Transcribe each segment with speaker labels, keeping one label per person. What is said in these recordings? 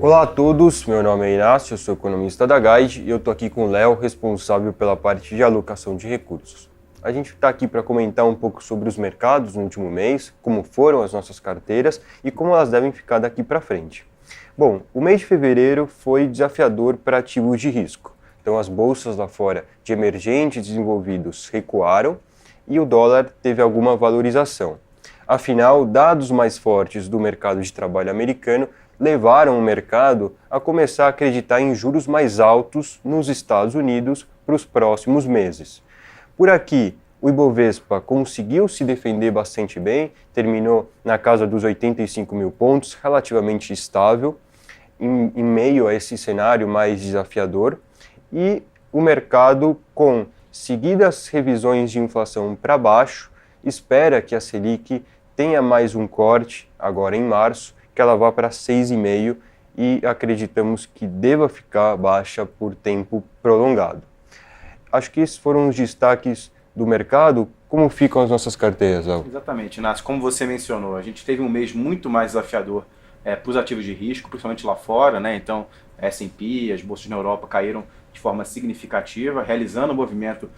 Speaker 1: Olá a todos, meu nome é Inácio, eu sou economista da Guide e eu estou aqui com o Léo, responsável pela parte de alocação de recursos. A gente está aqui para comentar um pouco sobre os mercados no último mês, como foram as nossas carteiras e como elas devem ficar daqui para frente. Bom, o mês de fevereiro foi desafiador para ativos de risco. Então as bolsas lá fora de emergentes e desenvolvidos recuaram e o dólar teve alguma valorização. Afinal, dados mais fortes do mercado de trabalho americano levaram o mercado a começar a acreditar em juros mais altos nos Estados Unidos para os próximos meses. Por aqui, o Ibovespa conseguiu se defender bastante bem, terminou na casa dos 85 mil pontos, relativamente estável, em meio a esse cenário mais desafiador, e o mercado, com seguidas revisões de inflação para baixo, espera que a Selic tenha mais um corte agora em março, que ela vá para 6,5% e acreditamos que deva ficar baixa por tempo prolongado. Acho que esses foram os destaques do mercado. Como ficam as nossas carteiras, Léo?
Speaker 2: Exatamente, Inácio. Como você mencionou, a gente teve um mês muito mais desafiador para os ativos de risco, principalmente lá fora, né? Então, S&P, as bolsas na Europa caíram de forma significativa, realizando o movimento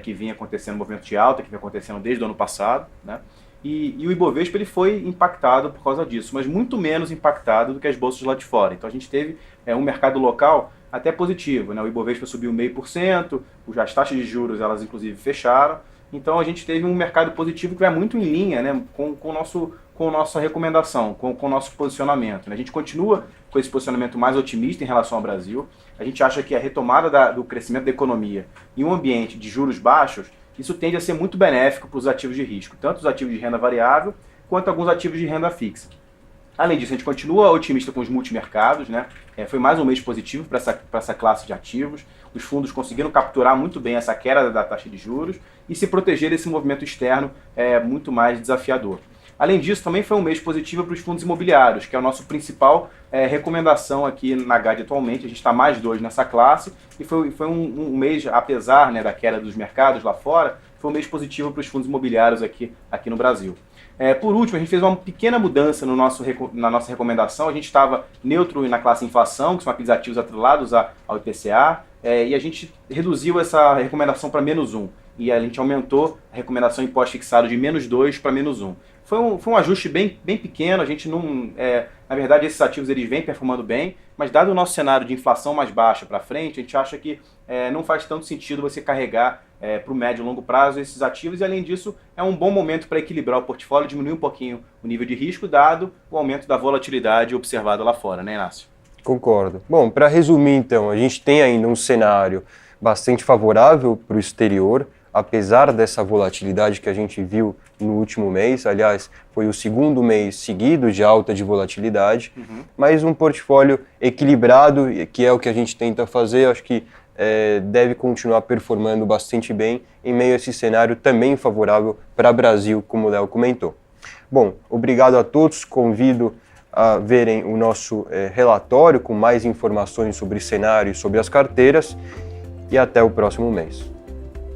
Speaker 2: que vinha acontecendo, o movimento de alta que vinha acontecendo desde o ano passado, né? E o Ibovespa ele foi impactado por causa disso, mas muito menos impactado do que as bolsas lá de fora. Então a gente teve um mercado local até positivo, né? O Ibovespa subiu 0,5%, as taxas de juros elas inclusive fecharam. Então a gente teve um mercado positivo que vai muito em linha, né, com nossa recomendação, com o nosso posicionamento, né? A gente continua com esse posicionamento mais otimista em relação ao Brasil. A gente acha que a retomada do crescimento da economia em um ambiente de juros baixos, isso tende a ser muito benéfico para os ativos de risco, tanto os ativos de renda variável quanto alguns ativos de renda fixa. Além disso, a gente continua otimista com os multimercados, né? Foi mais um mês positivo para essa classe de ativos. Os fundos conseguiram capturar muito bem essa queda da taxa de juros e se proteger desse movimento externo muito mais desafiador. Além disso, também foi um mês positivo para os fundos imobiliários, que é a nossa principal recomendação aqui na Guide atualmente. A gente está mais 2 nessa classe e foi um mês, apesar, né, da queda dos mercados lá fora, foi um mês positivo para os fundos imobiliários aqui no Brasil. Por último, a gente fez uma pequena mudança na nossa recomendação. A gente estava neutro na classe inflação, que são aqueles ativos atrelados ao IPCA, e a gente reduziu essa recomendação para -1. E a gente aumentou a recomendação em pós-fixado de -2 para -1. Foi um ajuste bem pequeno. A gente não, na verdade, esses ativos eles vêm performando bem, mas dado o nosso cenário de inflação mais baixa para frente, a gente acha que não faz tanto sentido você carregar para o médio e longo prazo esses ativos, e além disso é um bom momento para equilibrar o portfólio, diminuir um pouquinho o nível de risco, dado o aumento da volatilidade observado lá fora, né, Inácio?
Speaker 1: Concordo. Bom, para resumir então, a gente tem ainda um cenário bastante favorável para o exterior, apesar dessa volatilidade que a gente viu no último mês. Aliás, foi o segundo mês seguido de alta de volatilidade, mas um portfólio equilibrado, que é o que a gente tenta fazer, acho que deve continuar performando bastante bem em meio a esse cenário também favorável para o Brasil, como o Léo comentou. Bom, obrigado a todos, convido a verem o nosso relatório com mais informações sobre cenário e sobre as carteiras, e até o próximo mês.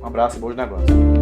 Speaker 2: Um abraço e bons negócios.